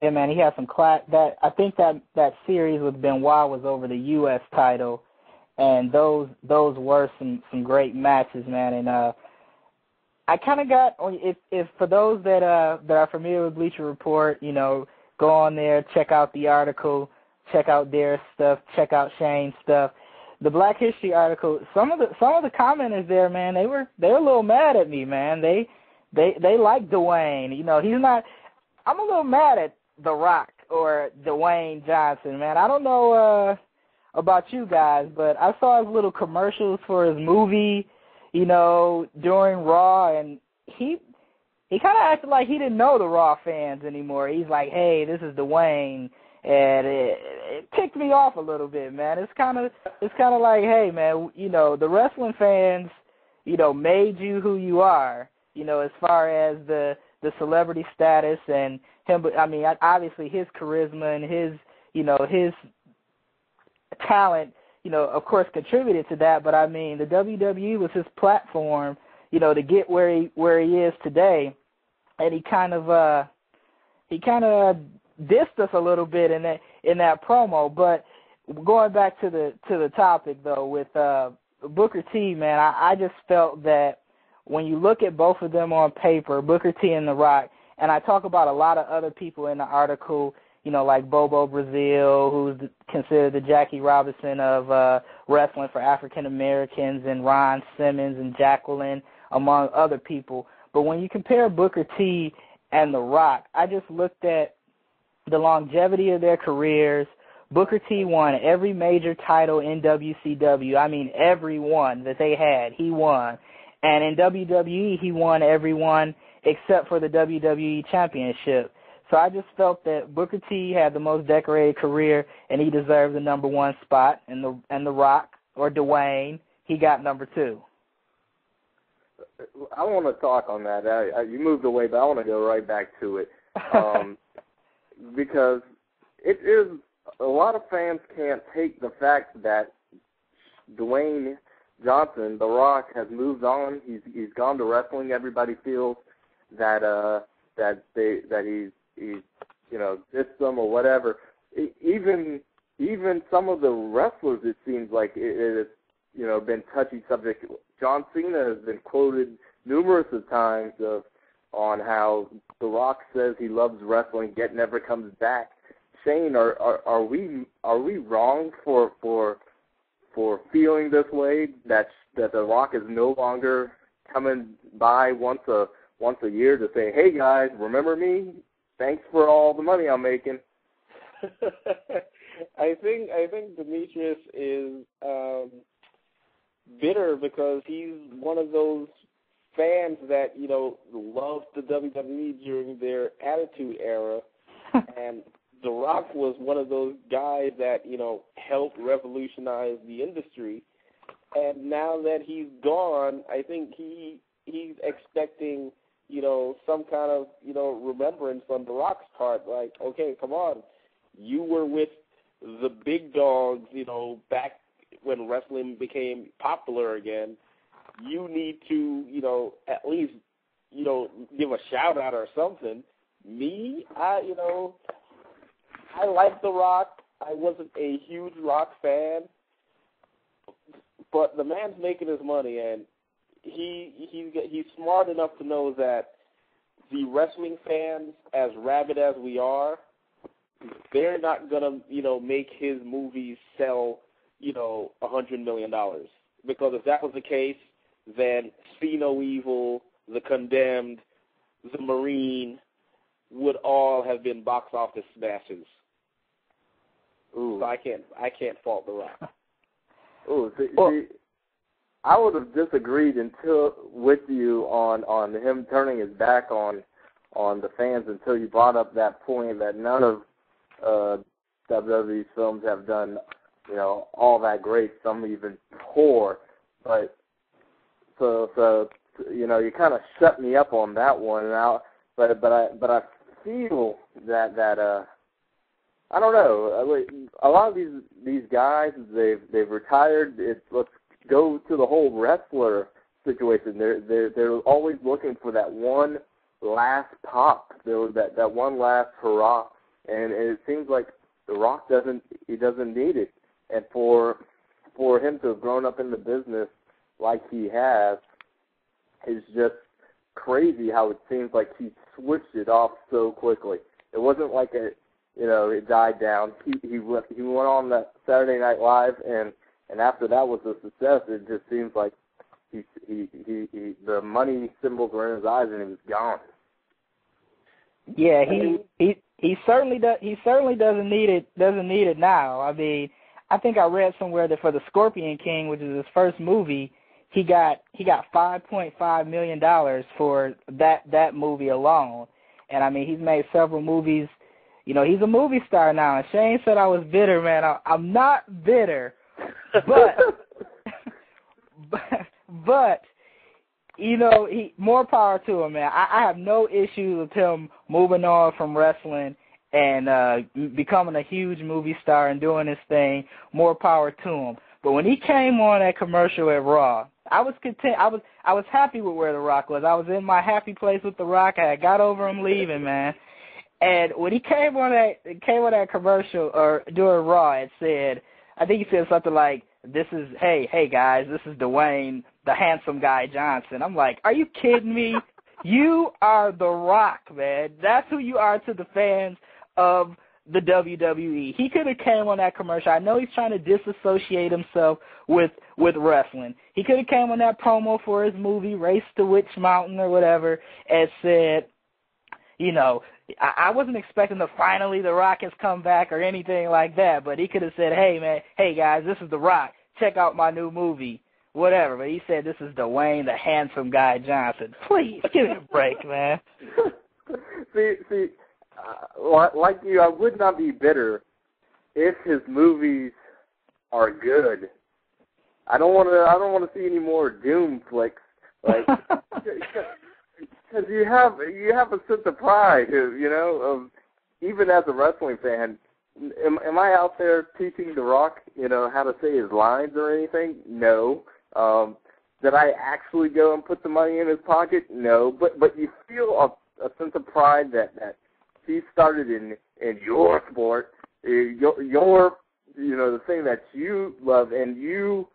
Yeah, man, he had some I think that series with Benoit was over the U.S. title, and those were some great matches, man. And I kind of got, if for those that are familiar with Bleacher Report, go on there, check out the article, check out their stuff, check out Shane's stuff. The Black History article, some of the commenters there, man, they're a little mad at me, man. They like Dwayne. He's not. I'm a little mad at The Rock or Dwayne Johnson, man. I don't know about you guys, but I saw his little commercials for his movie, during Raw, and he kind of acted like he didn't know the Raw fans anymore. He's like, hey, this is Dwayne, and it ticked me off a little bit, man. It's kind of like, hey, man, the wrestling fans, made you who you are, as far as the celebrity status and him. But I mean, obviously his charisma and his talent, of course, contributed to that. But I mean, the WWE was his platform, to get where he is today, and he kind of dissed us a little bit in that promo. But going back to the topic though, with Booker T, man, I just felt that when you look at both of them on paper, Booker T and The Rock, and I talk about a lot of other people in the article, like Bobo Brazil, who's considered the Jackie Robinson of wrestling for African Americans, and Ron Simmons and Jacqueline, among other people. But when you compare Booker T and The Rock, I just looked at the longevity of their careers. Booker T won every major title in WCW. I mean, every one that they had, he won. And in WWE, he won every one except for the WWE Championship. So I just felt that Booker T had the most decorated career, and he deserved the number one spot. And the Rock, or Dwayne, he got number 2. I want to talk on that. You moved away, but I want to go right back to it. Because it is, a lot of fans can't take the fact that Dwayne Johnson, The Rock, has moved on. He's gone to wrestling. Everybody feels that he's dissed them or whatever. Even some of the wrestlers, it seems like it has been touchy subject. John Cena has been quoted numerous of times on how The Rock says he loves wrestling, yet never comes back. Shane, are we wrong for feeling this way, that The Rock is no longer coming by once a year to say, hey guys, remember me? Thanks for all the money I'm making. I think Demetrius is bitter because he's one of those fans that loved the WWE during their Attitude Era, and The Rock was one of those guys that helped revolutionize the industry. And now that he's gone, I think he's expecting some kind of remembrance on The Rock's part. Like, okay, come on, you were with the big dogs, back when wrestling became popular again. You need to, at least, give a shout out or something. Me, I like The Rock. I wasn't a huge Rock fan, but the man's making his money, and he's smart enough to know that the wrestling fans, as rabid as we are, they're not gonna make his movies sell $100 million, because if that was the case, then See No Evil, The Condemned, The Marine would all have been box office smashes. Ooh. So I can't fault The Rock. Ooh, see, I would have disagreed with you on him turning his back on the fans until you brought up that point that none of WWE's films have done all that great. Some even poor, but so you kind of shut me up on that one. But I feel that I don't know. A lot of these guys, they've retired. Let's go to the whole wrestler situation. They're always looking for that one last pop, that one last hurrah. and it seems like The Rock doesn't need it. And for him to have grown up in the business like he has is just crazy how it seems like he switched it off so quickly. It wasn't like it died down. He went on that Saturday Night Live, and after that was a success. It just seems like he the money symbols were in his eyes and he was gone. Yeah, he certainly does. He certainly doesn't need it now. I mean, I think I read somewhere that for the Scorpion King, which is his first movie, he got $5.5 million for that movie alone. And I mean, he's made several movies. You know, he's a movie star now. And Shane said I was bitter, man. I'm not bitter, but you know, more power to him, man. I have no issues with him moving on from wrestling and becoming a huge movie star and doing his thing. More power to him. But when he came on that commercial at Raw, I was content. I was happy with where The Rock was. I was in my happy place with The Rock. I had got over him leaving, man. And when he came on that commercial or during Raw, it said, I think he said something like, "This is hey guys, this is Dwayne, the handsome guy Johnson." I'm like, are you kidding me? You are The Rock, man. That's who you are to the fans of the WWE. He could have came on that commercial. I know he's trying to disassociate himself with wrestling. He could have came on that promo for his movie Race to Witch Mountain or whatever and said, you know, I wasn't expecting to finally The Rock has come back or anything like that, but he could have said, hey guys, this is The Rock. Check out my new movie, whatever. But he said, this is Dwayne, the handsome guy Johnson. Please, give me a break, man. See, like you, I would not be bitter if his movies are good. I don't want to see any more Doom flicks, like. Because you have a sense of pride, you know, of even as a wrestling fan. Am I out there teaching The Rock, you know, how to say his lines or anything? No. Did I actually go and put the money in his pocket? No. But you feel a sense of pride that he started in your sport, your you know, the thing that you love, and you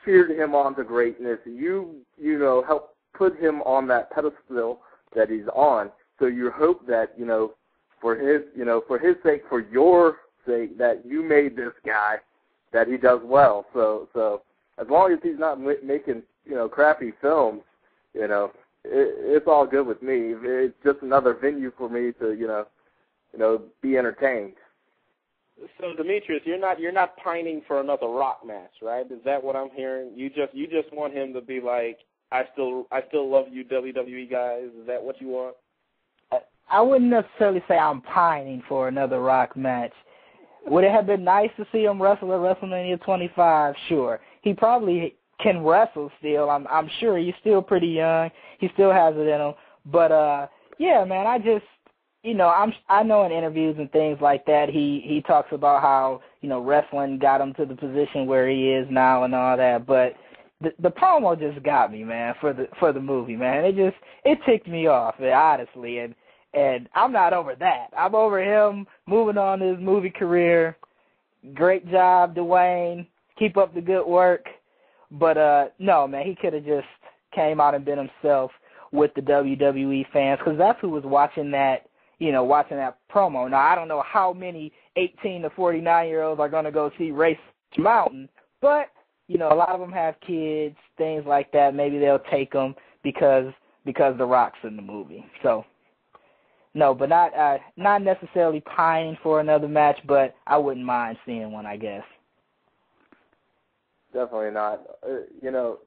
cheered him on to greatness. You know, helped put him on that pedestal that he's on. So you hope that, you know, for his sake, for your sake, that you made this guy, that he does well. So as long as he's not making, you know, crappy films, you know, it's all good with me. It's just another venue for me to, you know, be entertained. So Demetrius, you're not pining for another Rock match, right? Is that what I'm hearing? You just want him to be like, I still love you, WWE guys. Is that what you want? I wouldn't necessarily say I'm pining for another Rock match. Would it have been nice to see him wrestle at WrestleMania 25? Sure. He probably can wrestle still. I'm sure he's still pretty young. He still has it in him. But yeah, man, I just, you know, I know in interviews and things like that, he talks about how, you know, wrestling got him to the position where he is now and all that. But the promo just got me, man, for the movie, man. It ticked me off, honestly, and I'm not over that. I'm over him moving on to his movie career. Great job, Dwayne. Keep up the good work. But no, man, he could have just came out and been himself with the WWE fans, because that's who was watching that, you know, watching that promo. Now, I don't know how many 18 to 49-year-olds are going to go see Race Mountain, but you know, a lot of them have kids, things like that. Maybe they'll take them because The Rock's in the movie. So, no, but not necessarily pining for another match, but I wouldn't mind seeing one, I guess. Definitely not. You know,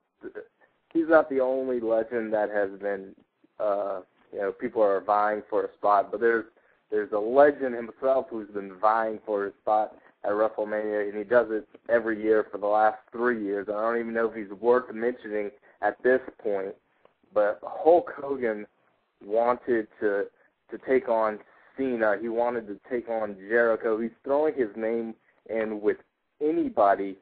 he's not the only legend that has been, you know, people are vying for a spot, but there's a legend himself who's been vying for his spot at WrestleMania, and he does it every year for the last 3 years. I don't even know if he's worth mentioning at this point, but Hulk Hogan wanted to take on Cena. He wanted to take on Jericho. He's throwing his name in with anybody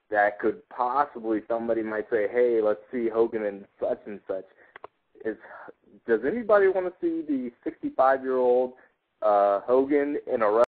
that could possibly, somebody might say, hey, let's see Hogan and such. Does anybody want to see the 65-year-old Hogan in a